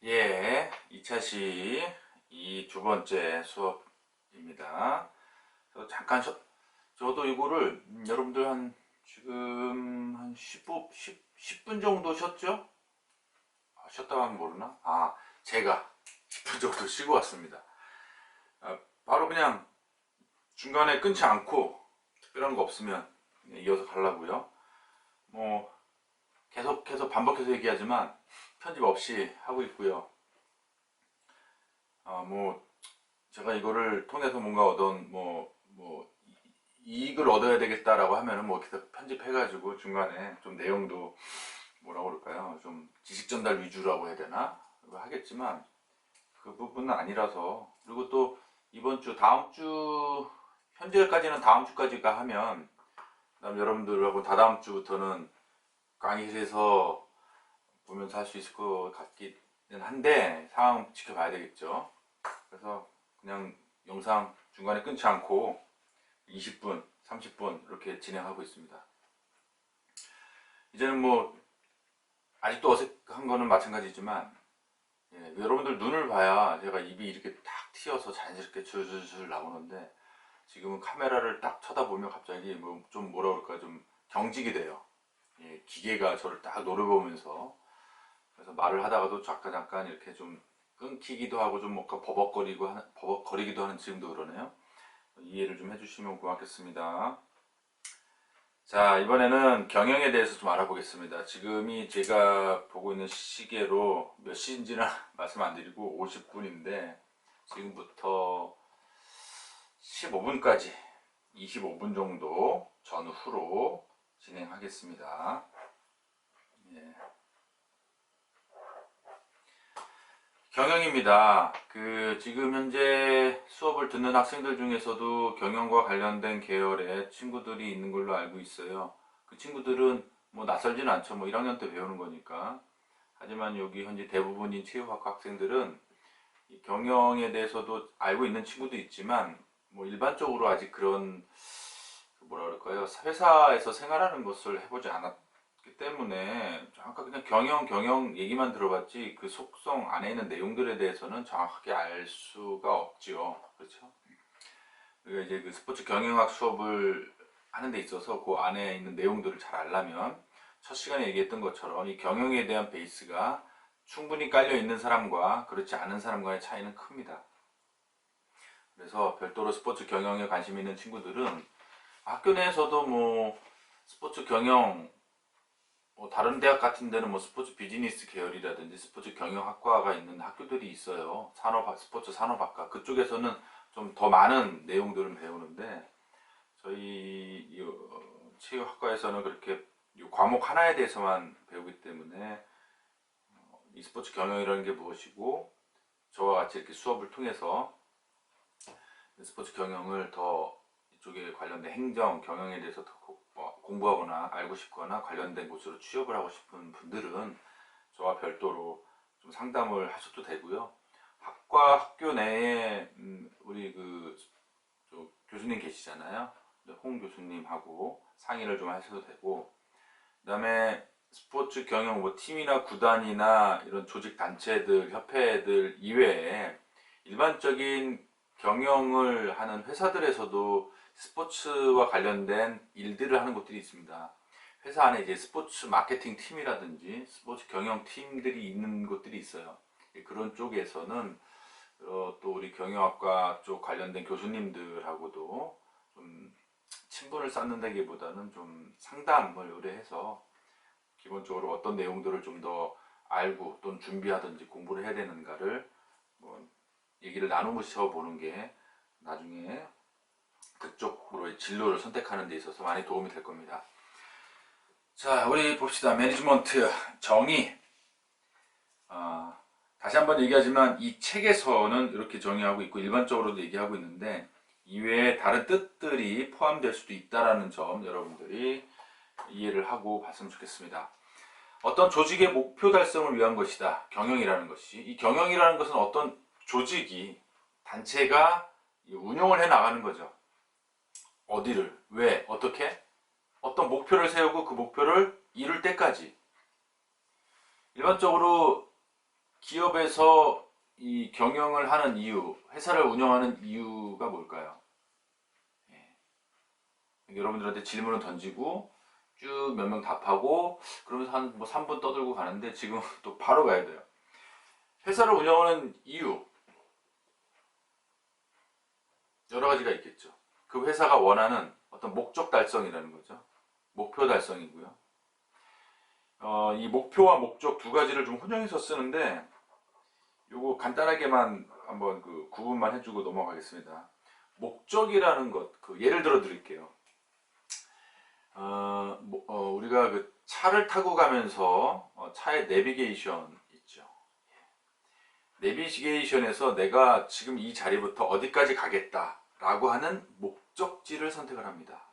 예, 2차시 이 두 번째 수업입니다. 그래서 잠깐 저도 이거를 여러분들 지금 한 10분 정도 쉬었죠? 쉬었다고 하면 모르나? 제가 10분 정도 쉬고 왔습니다. 바로 그냥 중간에 끊지 않고 특별한 거 없으면 이어서 가려고요. 뭐 계속해서 반복해서 얘기하지만 편집 없이 하고 있고요. 뭐 제가 이거를 통해서 뭔가 이익을 얻어야 되겠다라고 하면은 뭐 계속 편집해가지고 중간에 좀 내용도 뭐라고 그럴까요? 좀 지식 전달 위주라고 해야 되나? 그거 하겠지만 그 부분은 아니라서. 그리고 또 이번 주 다음 주 현재까지는 다음 주까지가 하면 그다음 여러분들하고 다다음 주부터는 강의실에서 보면서 할 수 있을 것 같기는 한데 상황 지켜봐야 되겠죠. 그래서 그냥 영상 중간에 끊지 않고 20분, 30분 이렇게 진행하고 있습니다. 이제는 뭐 아직도 어색한 거는 마찬가지지만 여러분들 눈을 봐야 제가 입이 이렇게 탁 튀어서 자연스럽게 줄줄줄 나오는데 지금은 카메라를 딱 쳐다보면 갑자기 뭐 좀 뭐라 그럴까 좀 경직이 돼요. 기계가 저를 딱 노려보면서. 그래서 말을 하다가도 잠깐 이렇게 좀 끊기기도 하고 좀 뭔가 버벅거리기도 하는 지금도 그러네요. 이해를 좀 해주시면 고맙겠습니다. 자, 이번에는 경영에 대해서 좀 알아보겠습니다. 지금이 제가 보고 있는 시계로 몇 시인지는 말씀 안 드리고 50분인데 지금부터 15분까지 25분 정도 전후로 진행하겠습니다. 예. 경영입니다. 지금 현재 수업을 듣는 학생들 중에서도 경영과 관련된 계열의 친구들이 있는 걸로 알고 있어요. 그 친구들은 뭐 낯설지는 않죠. 뭐 1학년 때 배우는 거니까. 하지만 여기 현재 대부분인 체육학과 학생들은 이 경영에 대해서도 알고 있는 친구도 있지만 뭐 일반적으로 아직 그런 뭐라 그럴까요? 회사에서 생활하는 것을 해보지 않았기 때문에 아까 그냥 경영 얘기만 들어봤지 그 속성 안에 있는 내용들에 대해서는 정확하게 알 수가 없지요. 그렇죠? 우리가 이제 그 스포츠 경영학 수업을 하는 데 있어서 그 안에 있는 내용들을 잘 알려면 첫 시간에 얘기했던 것처럼 이 경영에 대한 베이스가 충분히 깔려 있는 사람과 그렇지 않은 사람과의 차이는 큽니다. 그래서 별도로 스포츠 경영에 관심 있는 친구들은 학교 내에서도 뭐 스포츠 경영 뭐 다른 대학 같은 데는 뭐 스포츠 비즈니스 계열이라든지 스포츠 경영학과가 있는 학교들이 있어요. 스포츠 산업학과 그쪽에서는 좀 더 많은 내용들을 배우는데 저희 체육학과에서는 그렇게 이 과목 하나에 대해서만 배우기 때문에 이 스포츠 경영이라는 게 무엇이고 저와 같이 이렇게 수업을 통해서 스포츠 경영을 더 이쪽에 관련된 행정, 경영에 대해서 더 공부하거나 알고 싶거나 관련된 곳으로 취업을 하고 싶은 분들은 저와 별도로 좀 상담을 하셔도 되고요. 학교 내에 우리 교수님 계시잖아요. 홍 교수님하고 상의를 좀 하셔도 되고, 그 다음에 스포츠 경영 뭐 팀이나 구단이나 이런 조직 단체들, 협회들 이외에 일반적인 경영을 하는 회사들에서도 스포츠와 관련된 일들을 하는 곳들이 있습니다. 회사 안에 이제 스포츠 마케팅 팀이라든지 스포츠 경영 팀들이 있는 곳들이 있어요. 그런 쪽에서는 또 우리 경영학과 쪽 관련된 교수님들하고도 좀 친분을 쌓는다기보다는 좀 상담을 의뢰해서 기본적으로 어떤 내용들을 좀 더 알고 또는 준비하든지 공부를 해야 되는가를 뭐 얘기를 나누면서 보는 게 나중에 그쪽으로의 진로를 선택하는 데 있어서 많이 도움이 될 겁니다. 자, 우리 봅시다. 매니지먼트 정의. 다시 한번 얘기하지만 이 책에서는 이렇게 정의하고 있고 일반적으로도 얘기하고 있는데 이외에 다른 뜻들이 포함될 수도 있다는 점 여러분들이 이해를 하고 봤으면 좋겠습니다. 어떤 조직의 목표 달성을 위한 것이다. 경영이라는 것이. 이 경영이라는 것은 어떤 조직이, 단체가 운영을 해 나가는 거죠. 어디를, 왜, 어떻게? 어떤 목표를 세우고 그 목표를 이룰 때까지. 일반적으로 기업에서 이 경영을 하는 이유, 회사를 운영하는 이유가 뭘까요? 예. 여러분들한테 질문을 던지고 쭉 몇 명 답하고 그러면서 한 뭐 3분 떠들고 가는데 지금 또 바로 가야 돼요. 회사를 운영하는 이유 여러 가지가 있겠죠. 그 회사가 원하는 어떤 목적 달성이라는 거죠. 목표 달성이고요. 이 목표와 목적 두 가지를 좀 혼용해서 쓰는데 요거 간단하게만 한번 그 구분만 해주고 넘어가겠습니다. 목적이라는 것, 그 예를 들어 드릴게요. 우리가 그 차를 타고 가면서 차의 내비게이션 있죠. 내비게이션에서 내가 지금 이 자리부터 어디까지 가겠다라고 하는 목적지를 선택을 합니다.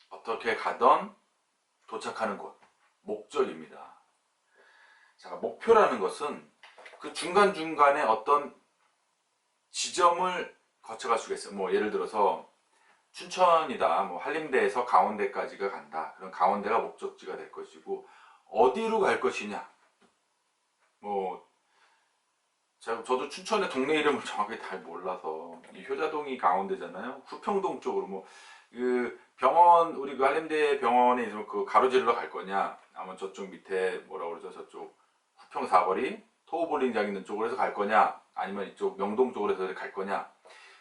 어떻게 가던 도착하는 곳, 목적입니다. 자, 목표라는 것은 그 중간중간에 어떤 지점을 거쳐갈 수가 있어요. 뭐 예를 들어서 춘천이다, 뭐 한림대에서 강원대까지가 간다. 그럼 강원대가 목적지가 될 것이고 어디로 갈 것이냐. 뭐 저도 춘천의 동네 이름을 정확히 잘 몰라서 이 효자동이 강원대잖아요. 후평동 쪽으로 뭐 그 병원 우리 그 한림대 병원에 있으면 그 가로지르러 갈 거냐, 아니면 저쪽 밑에 뭐라 그러죠, 저쪽 후평 사거리 토우볼링장 있는 쪽으로 해서 갈 거냐, 아니면 이쪽 명동 쪽으로 해서 갈 거냐.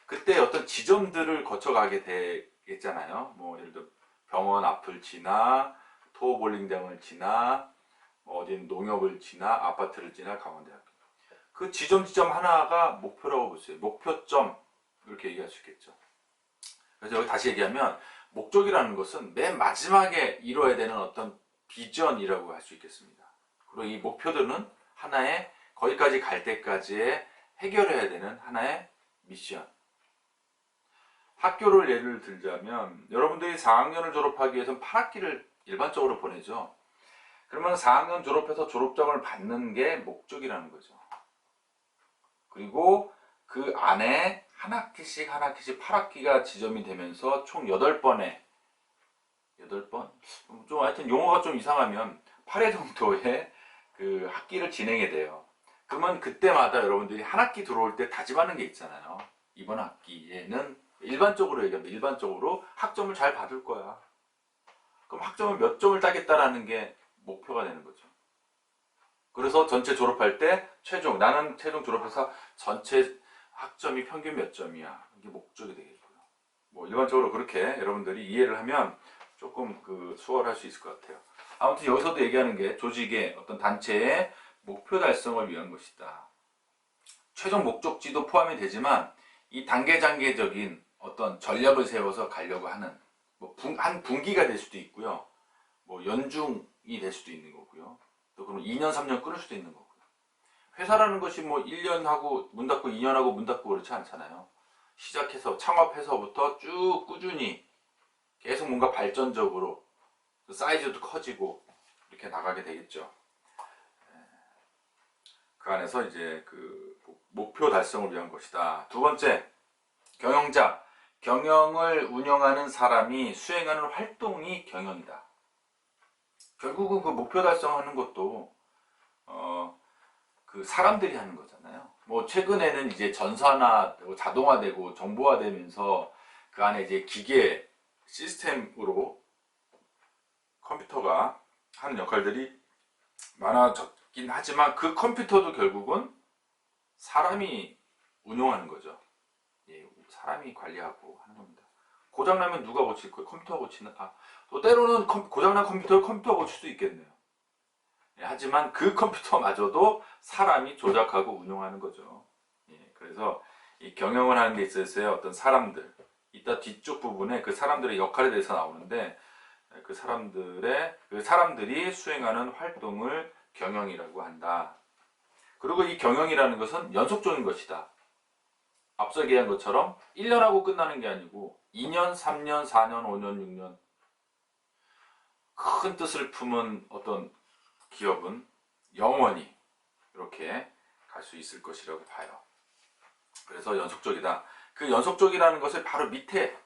그때 어떤 지점들을 거쳐가게 되겠잖아요. 뭐 예를 들어 병원 앞을 지나 토우볼링장을 지나 뭐 어딘 농협을 지나 아파트를 지나 강원대학교. 그 지점 하나가 목표라고 보세요. 목표점 이렇게 얘기할 수 있겠죠. 그래서 여기 다시 얘기하면 목적이라는 것은 맨 마지막에 이루어야 되는 어떤 비전이라고 할 수 있겠습니다. 그리고 이 목표들은 하나의 거기까지 갈 때까지의 해결해야 되는 하나의 미션. 학교를 예를 들자면 여러분들이 4학년을 졸업하기 위해서는 8학기를 일반적으로 보내죠. 그러면 4학년 졸업해서 졸업장을 받는 게 목적이라는 거죠. 그리고 그 안에 한 학기씩 8학기가 지점이 되면서 총 8번의 8번? 좀 하여튼 용어가 좀 이상하면 8회 정도의 그 학기를 진행해야 돼요. 그러면 그때마다 여러분들이 한 학기 들어올 때 다짐하는 게 있잖아요. 이번 학기에는 일반적으로 얘기하면 일반적으로 학점을 잘 받을 거야. 그럼 학점을 몇 점을 따겠다라는 게 목표가 되는 거죠. 그래서 전체 졸업할 때 나는 최종 졸업해서 전체 학점이 평균 몇 점이야. 이게 목적이 되겠고요. 뭐 일반적으로 그렇게 여러분들이 이해를 하면 조금 그 수월할 수 있을 것 같아요. 아무튼 여기서도 얘기하는 게 조직의 어떤 단체의 목표 달성을 위한 것이다. 최종 목적지도 포함이 되지만 이 단계적인 어떤 전략을 세워서 가려고 하는 뭐 한 분기가 될 수도 있고요. 뭐 연중이 될 수도 있는 거고요. 또 그러면 2년, 3년 끊을 수도 있는 거고요. 회사라는 것이 뭐 1년 하고 문 닫고 2년 하고 문 닫고 그렇지 않잖아요. 시작해서 창업해서부터 쭉 꾸준히 계속 뭔가 발전적으로 사이즈도 커지고 이렇게 나가게 되겠죠. 그 안에서 이제 그 목표 달성을 위한 것이다. 두 번째, 경영자. 경영을 운영하는 사람이 수행하는 활동이 경영이다. 결국은 그 목표 달성하는 것도 그 사람들이 하는 거잖아요. 뭐 최근에는 이제 전산화되고 자동화되고 정보화되면서 그 안에 이제 기계 시스템으로 컴퓨터가 하는 역할들이 많아졌긴 하지만 그 컴퓨터도 결국은 사람이 운용하는 거죠. 예, 사람이 관리하고 하는 겁니다. 고장나면 누가 고칠 거예요? 컴퓨터가 고치는? 또 때로는 고장난 컴퓨터를 컴퓨터가 고칠 수도 있겠네요. 예, 하지만 그 컴퓨터마저도 사람이 조작하고 운용하는 거죠. 예, 그래서 이 경영을 하는 데 있어서의 어떤 사람들, 이따 뒤쪽 부분에 그 사람들의 역할에 대해서 나오는데 그 사람들이 수행하는 활동을 경영이라고 한다. 그리고 이 경영이라는 것은 연속적인 것이다. 앞서 얘기한 것처럼 1년하고 끝나는 게 아니고 2년, 3년, 4년, 5년, 6년 큰 뜻을 품은 어떤 기업은 영원히 이렇게 갈 수 있을 것이라고 봐요. 그래서 연속적이다. 그 연속적이라는 것을 바로 밑에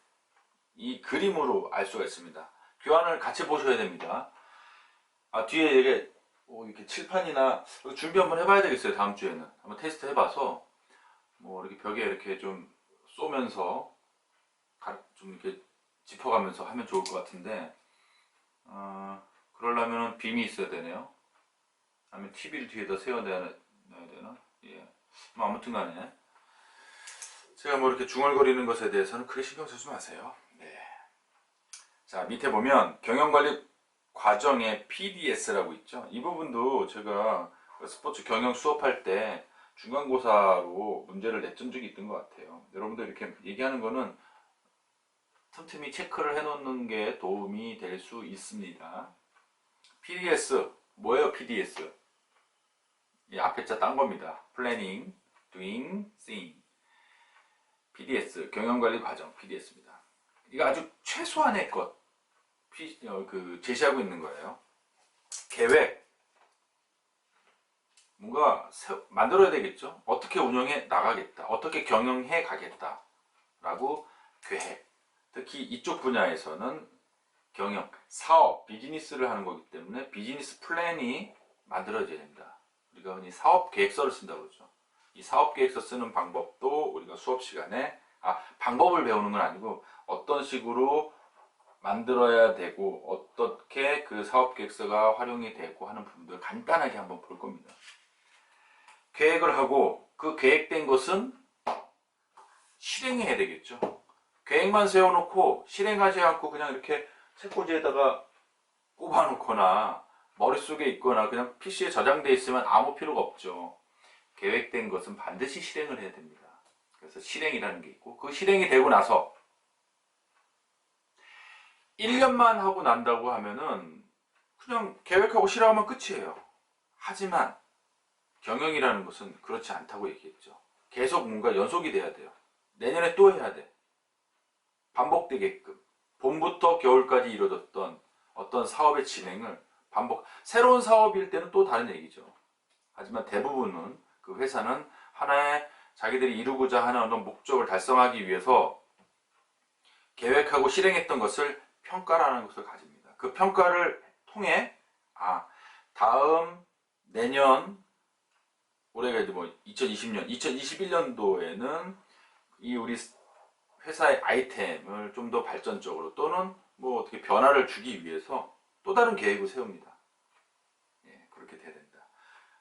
이 그림으로 알 수가 있습니다. 교환을 같이 보셔야 됩니다. 뒤에 이게 이렇게 칠판이나 준비 한번 해봐야 되겠어요. 다음 주에는 한번 테스트 해봐서 뭐 이렇게 벽에 이렇게 좀 쏘면서 좀 이렇게 짚어가면서 하면 좋을 것 같은데, 그러려면 빔이 있어야 되네요. 아니면 TV를 뒤에다 세워놔야 되나? 예. 뭐 아무튼 간에 제가 뭐 이렇게 중얼거리는 것에 대해서는 크게 신경 쓰지 마세요. 네. 자, 밑에 보면 경영관리 과정에 PDS라고 있죠. 이 부분도 제가 스포츠 경영 수업할 때 중간고사로 문제를 냈던 적이 있던 것 같아요. 여러분들 이렇게 얘기하는 거는 틈틈이 체크를 해놓는 게 도움이 될 수 있습니다. PDS, 뭐예요 PDS? 이 앞에 자 딴 겁니다. Planning, Doing, Seeing. PDS, 경영관리 과정, PDS입니다. 이거 아주 최소한의 것, 제시하고 있는 거예요. 계획, 뭔가 만들어야 되겠죠. 어떻게 운영해 나가겠다, 어떻게 경영해 가겠다 라고 계획. 특히 이쪽 분야에서는 경영, 사업, 비즈니스를 하는 거기 때문에 비즈니스 플랜이 만들어져야 됩니다. 우리가 흔히 사업 계획서를 쓴다고 그러죠. 이 사업 계획서 쓰는 방법도 우리가 수업 시간에 방법을 배우는 건 아니고 어떤 식으로 만들어야 되고 어떻게 그 사업 계획서가 활용이 되고 하는 부분들 간단하게 한번 볼 겁니다. 계획을 하고 그 계획된 것은 실행해야 되겠죠. 계획만 세워놓고 실행하지 않고 그냥 이렇게 책꽂이에다가 꼽아놓거나 머릿속에 있거나 그냥 PC에 저장되어 있으면 아무 필요가 없죠. 계획된 것은 반드시 실행을 해야 됩니다. 그래서 실행이라는 게 있고, 그 실행이 되고 나서 1년만 하고 난다고 하면은 그냥 계획하고 실행하면 끝이에요. 하지만 경영이라는 것은 그렇지 않다고 얘기했죠. 계속 뭔가 연속이 돼야 돼요. 내년에 또 해야 돼. 반복되게끔 봄부터 겨울까지 이루어졌던 어떤 사업의 진행을 새로운 사업일 때는 또 다른 얘기죠. 하지만 대부분은 그 회사는 하나의 자기들이 이루고자 하는 어떤 목적을 달성하기 위해서 계획하고 실행했던 것을 평가라는 것을 가집니다. 그 평가를 통해 다음 내년 올해가 이제 뭐 2020년, 2021년도에는 이 우리 회사의 아이템을 좀 더 발전적으로 또는 뭐 어떻게 변화를 주기 위해서 또 다른 계획을 세웁니다. 예, 그렇게 돼야 된다.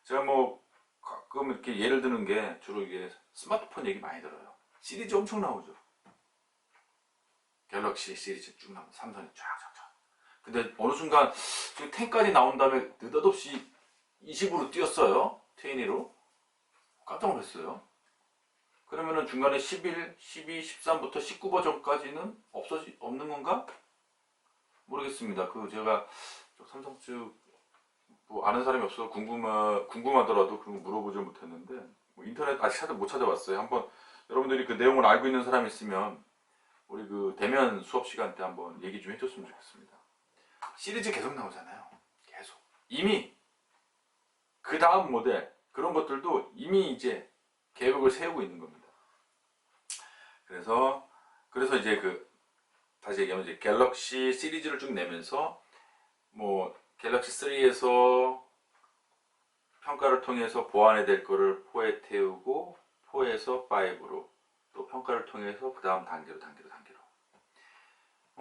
제가 뭐 가끔 이렇게 예를 드는 게 주로 이게 스마트폰 얘기 많이 들어요. 시리즈 엄청 나오죠. 갤럭시 시리즈 쭉 나오고 삼성이 쫙쫙쫙. 근데 어느 순간 지금 10까지 나온 다음에 느닷없이 20으로 뛰었어요. 20으로. 깜짝 놀랐어요. 그러면은 중간에 11, 12, 13부터 19 버전까지는 없는 건가? 모르겠습니다. 제가 삼성 쪽 뭐 아는 사람이 없어서 궁금하더라도 그런 거 물어보지 못했는데 뭐 인터넷 아직 못 찾아봤어요. 한번 여러분들이 그 내용을 알고 있는 사람이 있으면 우리 그 대면 수업 시간 때 한번 얘기 좀 해줬으면 좋겠습니다. 시리즈 계속 나오잖아요. 계속. 이미 그 다음 모델 그런 것들도 이미 이제 계획을 세우고 있는 겁니다. 그래서 이제 다시 얘기하면 이제 갤럭시 시리즈를 쭉 내면서 뭐 갤럭시 3에서 평가를 통해서 보완해야 될 거를 4에 태우고 4에서 5로 또 평가를 통해서 그 다음 단계로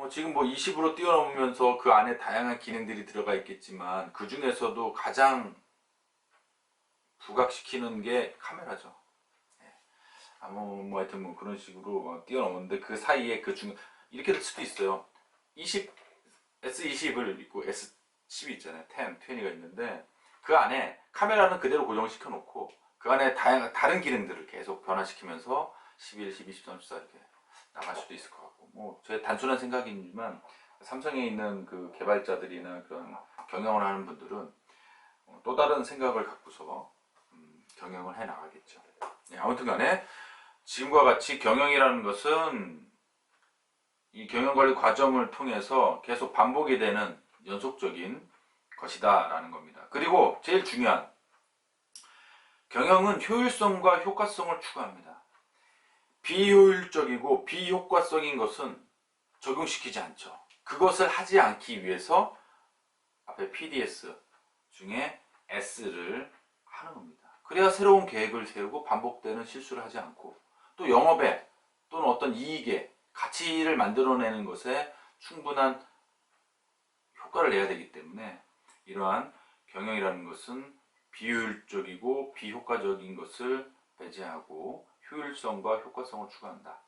지금 뭐 20으로 뛰어넘으면서 그 안에 다양한 기능들이 들어가 있겠지만 그 중에서도 가장 부각시키는 게 카메라죠. 뭐 하여튼 뭐 그런 식으로 뛰어넘었는데 그 사이에 이렇게 될 수도 있어요. S20을 있고 S10이 있잖아요. 10, 20가 있는데 그 안에 카메라는 그대로 고정시켜 놓고 그 안에 다른 기능들을 계속 변화시키면서 11, 12, 13, 14 이렇게 나갈 수도 있을 것 같고 뭐 제 단순한 생각이지만 삼성에 있는 그 개발자들이나 그런 경영을 하는 분들은 또 다른 생각을 갖고서 경영을 해 나가겠죠. 네, 아무튼 간에 지금과 같이 경영이라는 것은 이 경영관리 과정을 통해서 계속 반복이 되는 연속적인 것이다 라는 겁니다. 그리고 제일 중요한 경영은 효율성과 효과성을 추구합니다. 비효율적이고 비효과성인 것은 적용시키지 않죠. 그것을 하지 않기 위해서 앞에 PDS 중에 S를 하는 겁니다. 그래야 새로운 계획을 세우고 반복되는 실수를 하지 않고 또 영업에 또는 어떤 이익에 가치를 만들어내는 것에 충분한 효과를 내야 되기 때문에 이러한 경영이라는 것은 비효율적이고 비효과적인 것을 배제하고 효율성과 효과성을 추구한다.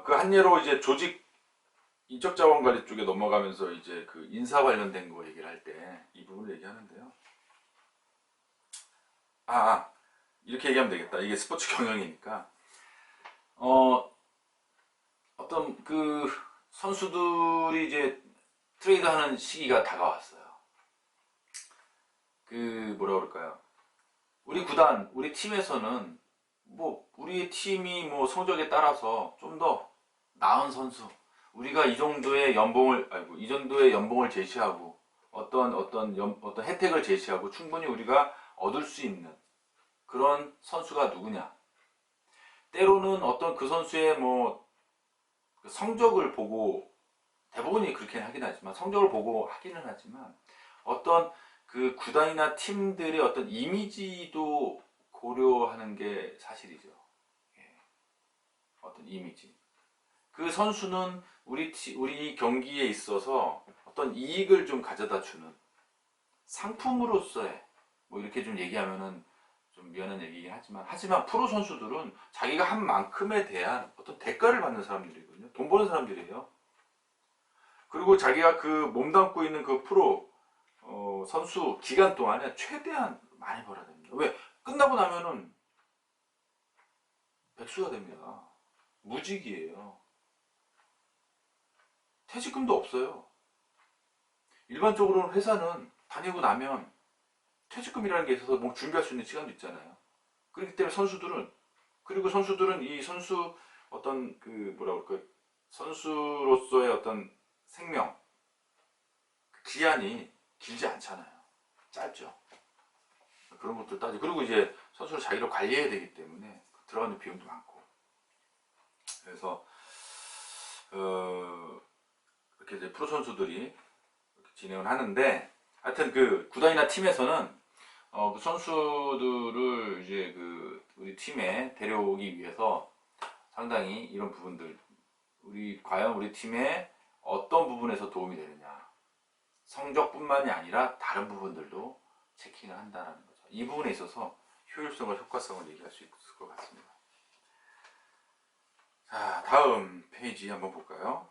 그 한 예로 이제 조직 인적자원관리 쪽에 넘어가면서 이제 그 인사 관련된 거 얘기를 할 때 이 부분을 얘기하는데요. 이렇게 얘기하면 되겠다. 이게 스포츠 경영이니까 어떤 그 선수들이 이제 트레이드하는 시기가 다가왔어요. 그 뭐라 그럴까요? 우리 구단, 우리 팀에서는 뭐 우리 팀이 뭐 성적에 따라서 좀 더 나은 선수, 우리가 이 정도의 연봉을 이 정도의 연봉을 제시하고 어떤 혜택을 제시하고 충분히 우리가 얻을 수 있는 그런 선수가 누구냐? 때로는 어떤 그 선수의 뭐 성적을 보고 대부분이 그렇게 하긴 하지만 성적을 보고 하기는 하지만 어떤 그 구단이나 팀들의 어떤 이미지도 고려하는 게 사실이죠. 예. 어떤 이미지. 그 선수는 우리 경기에 있어서 어떤 이익을 좀 가져다 주는 상품으로서의 뭐 이렇게 좀 얘기하면은 좀 미안한 얘기긴 하지만 프로 선수들은 자기가 한 만큼에 대한 어떤 대가를 받는 사람들이거든요. 돈 버는 사람들이에요. 그리고 자기가 그 몸담고 있는 그 프로 선수 기간 동안에 최대한 많이 벌어야 됩니다. 왜? 끝나고 나면은 백수가 됩니다. 무직이에요. 퇴직금도 없어요. 일반적으로는 회사는 다니고 나면 퇴직금이라는 게 있어서 뭐 준비할 수 있는 시간도 있잖아요. 그렇기 때문에 선수들은 이 선수 어떤 그 뭐라 그럴까 선수로서의 어떤 생명 기한이 길지 않잖아요. 짧죠. 그런 것들 따지고 그리고 이제 선수를 자기로 관리해야 되기 때문에 들어가는 비용도 많고 그래서 이렇게 이제 프로 선수들이 진행을 하는데 하여튼 그 구단이나 팀에서는 그 선수들을 이제 그 우리 팀에 데려오기 위해서 상당히 이런 부분들 과연 우리 팀에 어떤 부분에서 도움이 되느냐 성적뿐만이 아니라 다른 부분들도 체킹을 한다는 거죠. 이 부분에 있어서 효율성과 효과성을 얘기할 수 있을 것 같습니다. 자, 다음 페이지 한번 볼까요?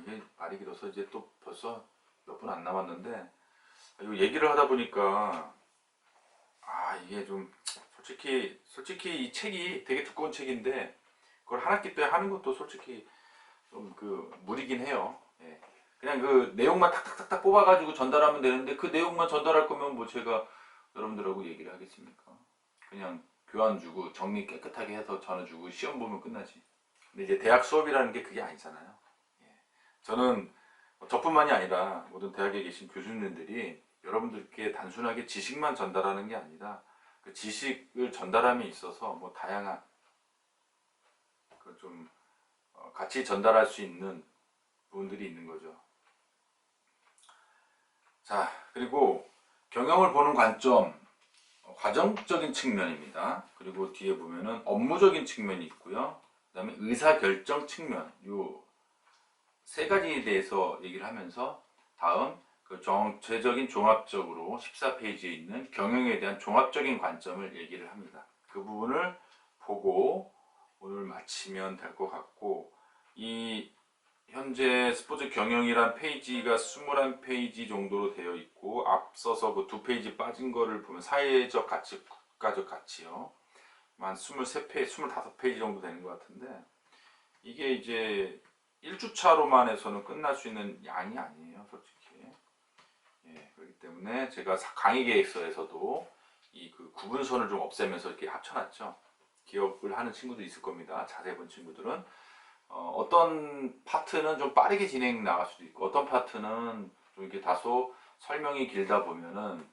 이게 말이 길어서 이제 또 벌써 몇 분 안 남았는데 이거 얘기를 하다 보니까 이게 좀 솔직히 이 책이 되게 두꺼운 책인데 그걸 한 학기 때 하는 것도 솔직히 좀 그 무리긴 해요. 예. 그냥 그 내용만 탁탁탁탁 뽑아가지고 전달하면 되는데 그 내용만 전달할 거면 뭐 제가 여러분들하고 얘기를 하겠습니까? 그냥 교환 주고 정리 깨끗하게 해서 전해주고 시험 보면 끝나지. 근데 이제 대학 수업이라는 게 그게 아니잖아요. 예. 저는 저뿐만이 아니라 모든 대학에 계신 교수님들이 여러분들께 단순하게 지식만 전달하는 게 아니라 그 지식을 전달함에 있어서 뭐 다양한 좀 같이 전달할 수 있는 부분들이 있는 거죠. 자, 그리고 경영을 보는 관점, 과정적인 측면입니다. 그리고 뒤에 보면은 업무적인 측면이 있고요. 그 다음에 의사결정 측면, 요 세 가지에 대해서 얘기를 하면서 다음 그 정체적인 종합적으로 14페이지에 있는 경영에 대한 종합적인 관점을 얘기를 합니다. 그 부분을 보고 오늘 마치면 될 것 같고 이 현재 스포츠 경영이란 페이지가 21페이지 정도로 되어 있고 앞서서 그 2페이지 빠진 거를 보면 사회적 가치, 국가적 가치요. 한 23페이지, 25페이지 정도 되는 것 같은데 이게 이제 1주차로만 해서는 끝날 수 있는 양이 아니에요, 솔직히. 예, 그렇기 때문에 제가 강의 계획서에서도 이 그 구분선을 좀 없애면서 이렇게 합쳐놨죠. 기업을 하는 친구도 있을 겁니다. 자세히 본 친구들은. 어떤 파트는 좀 빠르게 진행 나갈 수도 있고 어떤 파트는 좀 이렇게 다소 설명이 길다 보면은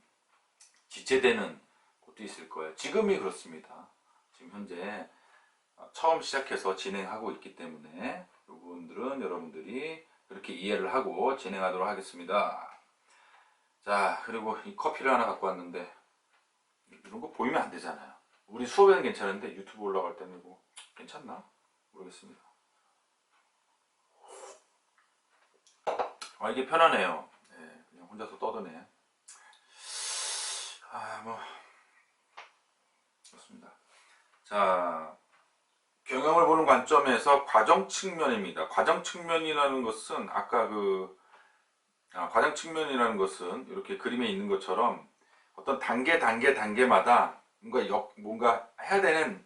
지체되는 것도 있을 거예요. 지금이 그렇습니다. 지금 현재 처음 시작해서 진행하고 있기 때문에 이 부분들은 여러분들이 그렇게 이해를 하고 진행하도록 하겠습니다. 자, 그리고 이 커피를 하나 갖고 왔는데 이런 거 보이면 안 되잖아요. 우리 수업에는 괜찮은데 유튜브 올라갈 때는 뭐 괜찮나? 모르겠습니다. 아, 이게 편하네요. 네, 그냥 혼자서 떠드네. 아, 뭐 그렇습니다. 자, 경영을 보는 관점에서 과정 측면입니다. 과정 측면이라는 것은 아까 과정 측면이라는 것은 이렇게 그림에 있는 것처럼 어떤 단계마다 뭔가 해야 되는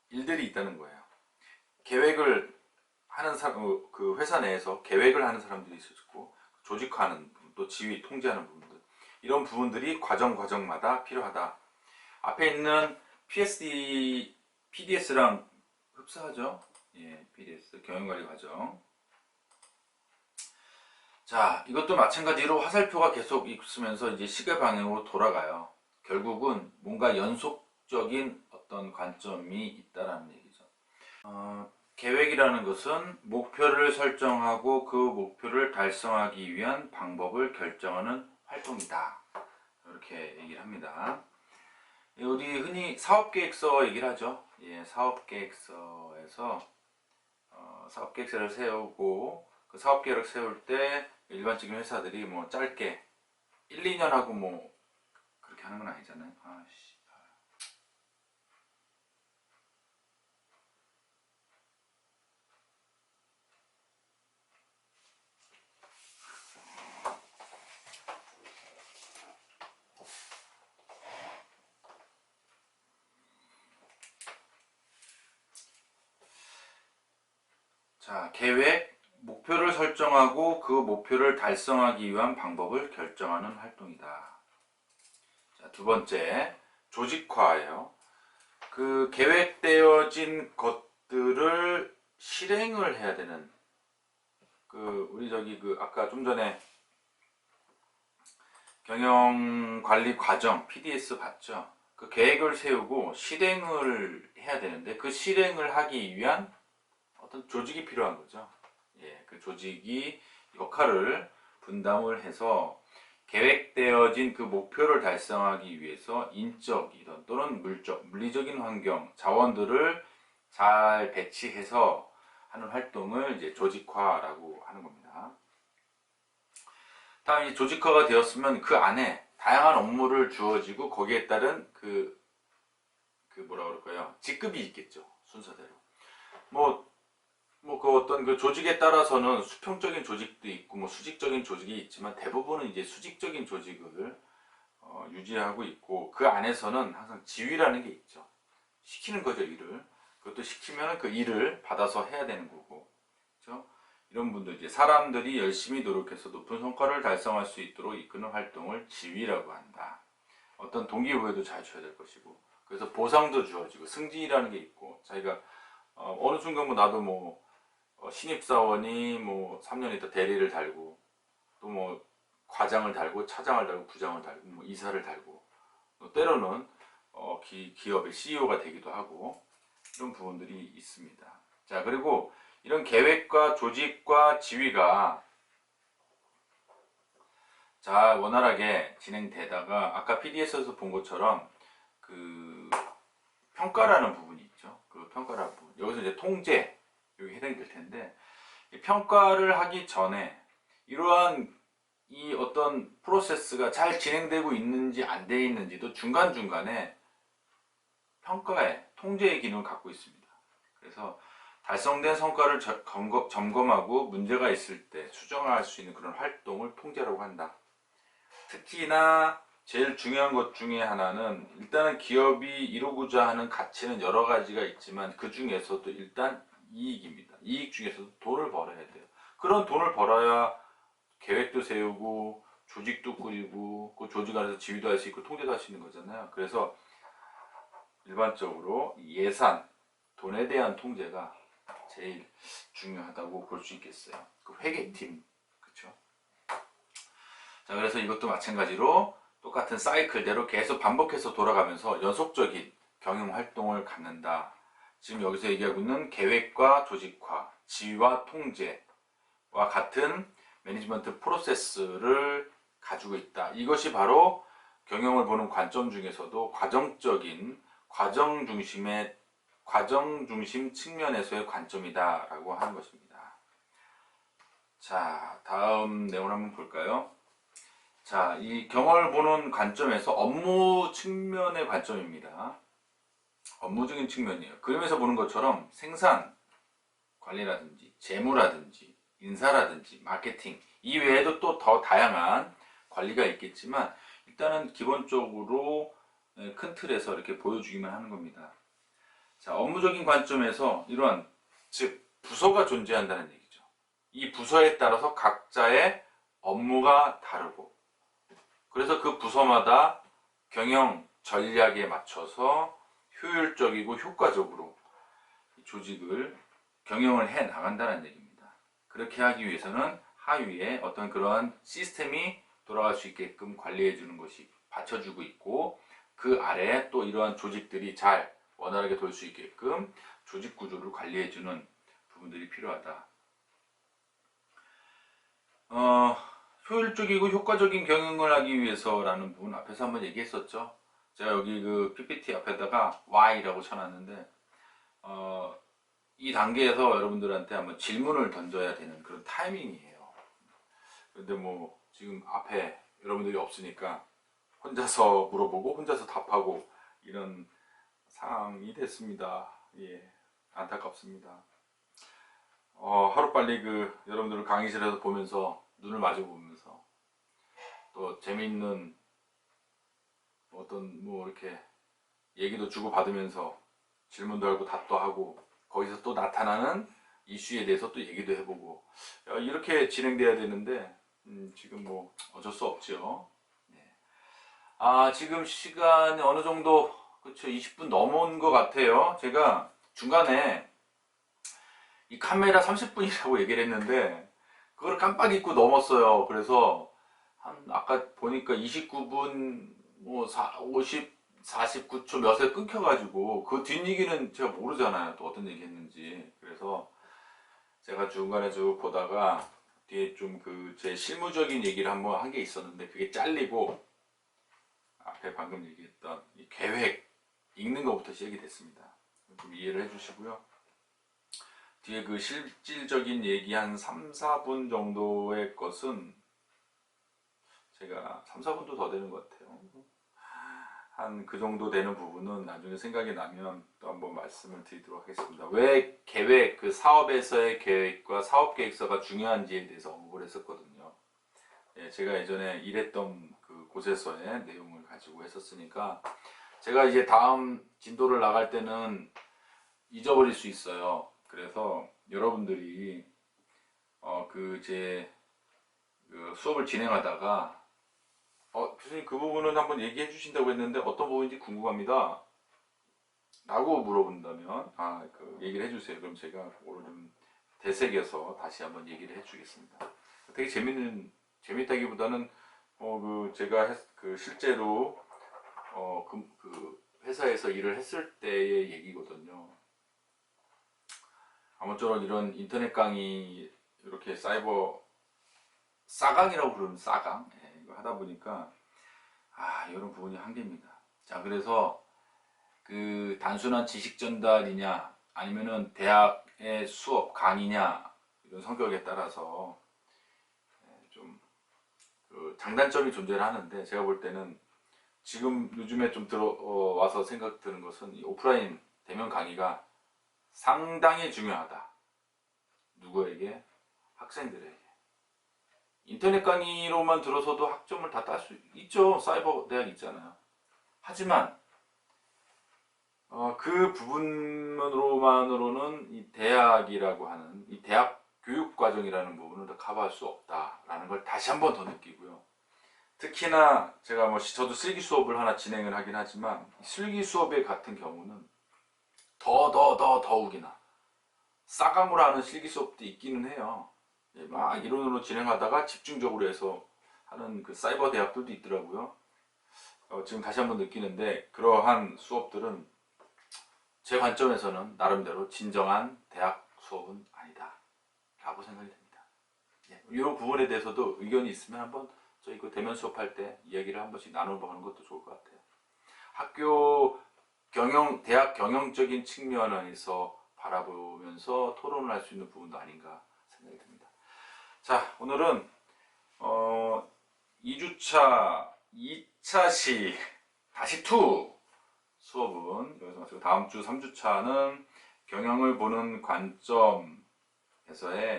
일들이 있다는 거예요. 계획을 하는 그 회사 내에서 계획을 하는 사람들이 있었고, 조직화하는 부분, 또 지휘, 통제하는 부분들, 이런 부분들이 과정마다 필요하다. 앞에 있는 PDS랑 흡사하죠? 예, PDS 경영관리 과정. 자, 이것도 마찬가지로 화살표가 계속 있으면서 이제 시계 방향으로 돌아가요. 결국은 뭔가 연속적인 어떤 관점이 있다라는 얘기죠. 계획이라는 것은 목표를 설정하고 그 목표를 달성하기 위한 방법을 결정하는 활동이다. 이렇게 얘기를 합니다. 우리 흔히 사업계획서 얘기를 하죠. 예, 사업계획서에서 사업계획서를 세우고 그 사업계획을 세울 때 일반적인 회사들이 뭐 짧게 1, 2년 하고 뭐 그렇게 하는 건 아니잖아요. 아씨. 자, 계획, 목표를 설정하고 그 목표를 달성하기 위한 방법을 결정하는 활동이다. 자, 두 번째, 조직화예요. 그 계획되어진 것들을 실행을 해야 되는 우리 아까 좀 전에 경영관리 과정 PDS 봤죠? 그 계획을 세우고 실행을 해야 되는데 그 실행을 하기 위한 어떤 조직이 필요한 거죠. 예, 그 조직이 역할을 분담을 해서 계획되어진 그 목표를 달성하기 위해서 인적이든 또는 물리적인 환경, 자원들을 잘 배치해서 하는 활동을 이제 조직화라고 하는 겁니다. 다음 이제 조직화가 되었으면 그 안에 다양한 업무를 주어지고 거기에 따른 뭐라 그럴까요? 직급이 있겠죠. 순서대로. 그 어떤 그 조직에 따라서는 수평적인 조직도 있고 뭐 수직적인 조직이 있지만 대부분은 이제 수직적인 조직을 유지하고 있고 그 안에서는 항상 지휘라는 게 있죠. 시키는 거죠, 일을. 그것도 시키면 그 일을 받아서 해야 되는 거고. 그렇죠? 이런 분들 이제 사람들이 열심히 노력해서 높은 성과를 달성할 수 있도록 이끄는 활동을 지휘라고 한다. 어떤 동기부여도 잘 줘야 될 것이고. 그래서 보상도 주어지고 승진이라는 게 있고 자기가 어느 순간 나도 신입사원이 3년 있다 대리를 달고 또 과장을 달고 차장을 달고 부장을 달고 이사를 달고 또 때로는 기업의 CEO가 되기도 하고 이런 부분들이 있습니다. 자, 그리고 이런 계획과 조직과 지휘가 잘 원활하게 진행되다가 아까 PDS에서 본 것처럼 그 평가라는 부분이 있죠. 그 평가라는 부분. 여기서 이제 통제 여기 해당이 될 텐데 평가를 하기 전에 이러한 이 어떤 프로세스가 잘 진행되고 있는지 안 돼 있는지도 중간중간에 평가의 통제의 기능을 갖고 있습니다. 그래서 달성된 성과를 점검하고 문제가 있을 때 수정할 수 있는 그런 활동을 통제라고 한다. 특히나 제일 중요한 것 중에 하나는 일단은 기업이 이루고자 하는 가치는 여러 가지가 있지만 그 중에서도 일단 이익입니다. 이익 중에서도 돈을 벌어야 돼요. 그런 돈을 벌어야 계획도 세우고 조직도 꾸리고 그 조직 안에서 지휘도 할 수 있고 통제도 할 수 있는 거잖아요. 그래서 일반적으로 예산, 돈에 대한 통제가 제일 중요하다고 볼 수 있겠어요. 그 회계팀, 그렇죠? 자, 그래서 이것도 마찬가지로 똑같은 사이클대로 계속 반복해서 돌아가면서 연속적인 경영 활동을 갖는다. 지금 여기서 얘기하고 있는 계획과 조직화, 지휘와 통제와 같은 매니지먼트 프로세스를 가지고 있다. 이것이 바로 경영을 보는 관점 중에서도 과정 중심 측면에서의 관점이다라고 하는 것입니다. 자, 다음 내용 한번 볼까요? 자, 이 경영을 보는 관점에서 업무 측면의 관점입니다. 업무적인 측면이에요. 그림에서 보는 것처럼 생산, 관리라든지 재무라든지 인사라든지 마케팅 이 외에도 또 더 다양한 관리가 있겠지만 일단은 기본적으로 큰 틀에서 이렇게 보여주기만 하는 겁니다. 자, 업무적인 관점에서 이러한 즉 부서가 존재한다는 얘기죠. 이 부서에 따라서 각자의 업무가 다르고 그래서 그 부서마다 경영 전략에 맞춰서 효율적이고 효과적으로 조직을 경영을 해 나간다는 얘기입니다. 그렇게 하기 위해서는 하위에 어떤 그러한 시스템이 돌아갈 수 있게끔 관리해 주는 것이 받쳐주고 있고 그 아래에 또 이러한 조직들이 잘 원활하게 돌 수 있게끔 조직 구조를 관리해 주는 부분들이 필요하다. 효율적이고 효과적인 경영을 하기 위해서라는 부분 앞에서 한번 얘기했었죠. 제가 여기 그 PPT 앞에다가 Y라고 쳐놨는데 이 단계에서 여러분들한테 한번 질문을 던져야 되는 그런 타이밍이에요. 근데 뭐 지금 앞에 여러분들이 없으니까 혼자서 물어보고 혼자서 답하고 이런 상황이 됐습니다. 예, 안타깝습니다. 하루빨리 그 여러분들을 강의실에서 보면서 눈을 마주 보면서 또 재미있는 어떤 뭐 이렇게 얘기도 주고 받으면서 질문도 하고 답도 하고 거기서 또 나타나는 이슈에 대해서 또 얘기도 해보고 이렇게 진행돼야 되는데 지금 뭐 어쩔 수 없죠. 네. 지금 시간이 어느 정도 그렇죠 20분 넘은 것 같아요. 제가 중간에 이 카메라 30분이라고 얘기를 했는데 그걸 깜빡 잊고 넘었어요. 그래서 한 아까 보니까 29분 뭐 49초 몇에 끊겨가지고 그 뒷얘기는 제가 모르잖아요. 또 어떤 얘기 했는지. 그래서 제가 중간에 쭉 보다가 뒤에 좀 그 제 실무적인 얘기를 한번 한 게 있었는데 그게 잘리고 앞에 방금 얘기했던 이 계획 읽는 것부터 시작이 됐습니다. 좀 이해를 해주시고요. 뒤에 그 실질적인 얘기 한 3, 4분 정도의 것은 제가 3, 4분도 더 되는 것 같아요. 한 그 정도 되는 부분은 나중에 생각이 나면 또 한번 말씀을 드리도록 하겠습니다. 왜 계획, 그 사업에서의 계획과 사업 계획서가 중요한지에 대해서 언급을 했었거든요. 예, 제가 예전에 일했던 그 곳에서의 내용을 가지고 했었으니까 제가 이제 다음 진도를 나갈 때는 잊어버릴 수 있어요. 그래서 여러분들이 그 수업을 진행하다가 교수님 그 부분은 한번 얘기해 주신다고 했는데 어떤 부분인지 궁금합니다 라고 물어본다면 그 얘기를 해주세요. 그럼 제가 그거를 좀 되새겨서 다시 한번 얘기를 해주겠습니다. 되게 재밌다기보다는 제가 그 실제로 그 회사에서 일을 했을 때의 얘기거든요. 아무쪼록 이런 인터넷 강의 이렇게 사이버 싸강이라고 부르는 싸강 이거 하다 보니까 이런 부분이 한계입니다. 자, 그래서 그 단순한 지식 전달이냐 아니면은 대학의 수업 강의냐 이런 성격에 따라서 좀 그 장단점이 존재를 하는데 제가 볼 때는 지금 요즘에 좀 들어와서 생각 드는 것은 이 오프라인 대면 강의가 상당히 중요하다. 누구에게? 학생들에게. 인터넷 강의로만 들어서도 학점을 다 딸 수 있죠. 사이버 대학 있잖아요. 하지만 그 부분으로만으로는 이 대학이라고 하는 이 대학 교육 과정이라는 부분을 더 커버할 수 없다라는 걸 다시 한 번 더 느끼고요. 특히나 제가 저도 실기 수업을 하나 진행을 하긴 하지만 실기 수업에 같은 경우는 더욱이나 싸강으로 하는 실기 수업도 있기는 해요. 막 이론으로 진행하다가 집중적으로 해서 하는 그 사이버 대학들도 있더라고요. 지금 다시 한번 느끼는데 그러한 수업들은 제 관점에서는 나름대로 진정한 대학 수업은 아니다 라고 생각이 됩니다. 이런 부분에 대해서도 의견이 있으면 한번 저희 그 대면 수업할 때 이야기를 한 번씩 나눠보는 것도 좋을 것 같아요. 학교 대학 경영적인 측면에서 바라보면서 토론을 할 수 있는 부분도 아닌가 생각이 듭니다. 자, 오늘은 2주차 2차시 다시 2 수업은 여기서 마치고 다음 주 3주차는 경영을 보는 관점에서의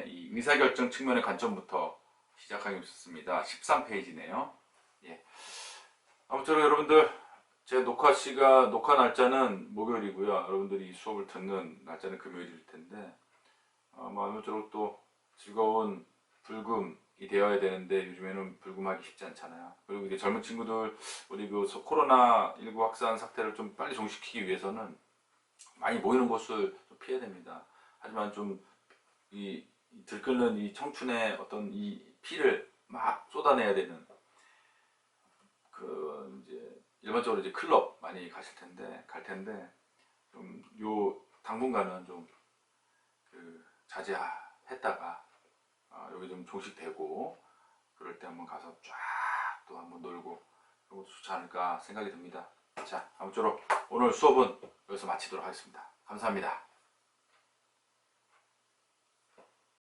이 의사결정 측면의 관점부터 시작하겠습니다. 13페이지네요. 예. 아무쪼록 여러분들 제 녹화 날짜는 목요일이고요. 여러분들이 이 수업을 듣는 날짜는 금요일일 텐데 아무쪼록 또 즐거운 불금이 되어야 되는데 요즘에는 불금하기 쉽지 않잖아요. 그리고 이제 젊은 친구들 우리 그 코로나19 확산 사태를 좀 빨리 종식시키기 위해서는 많이 모이는 곳을 좀 피해야 됩니다. 하지만 좀 이 들끓는 이 청춘의 어떤 이 피를 막 쏟아내야 되는 그 이제 일반적으로 이제 클럽 많이 갈 텐데 좀 요 당분간은 좀 그 자제했다가 여기 좀 종식되고 그럴 때 한번 가서 쫙 또 한번 놀고 그런 것도 좋지 않을까 생각이 듭니다. 자, 아무쪼록 오늘 수업은 여기서 마치도록 하겠습니다. 감사합니다.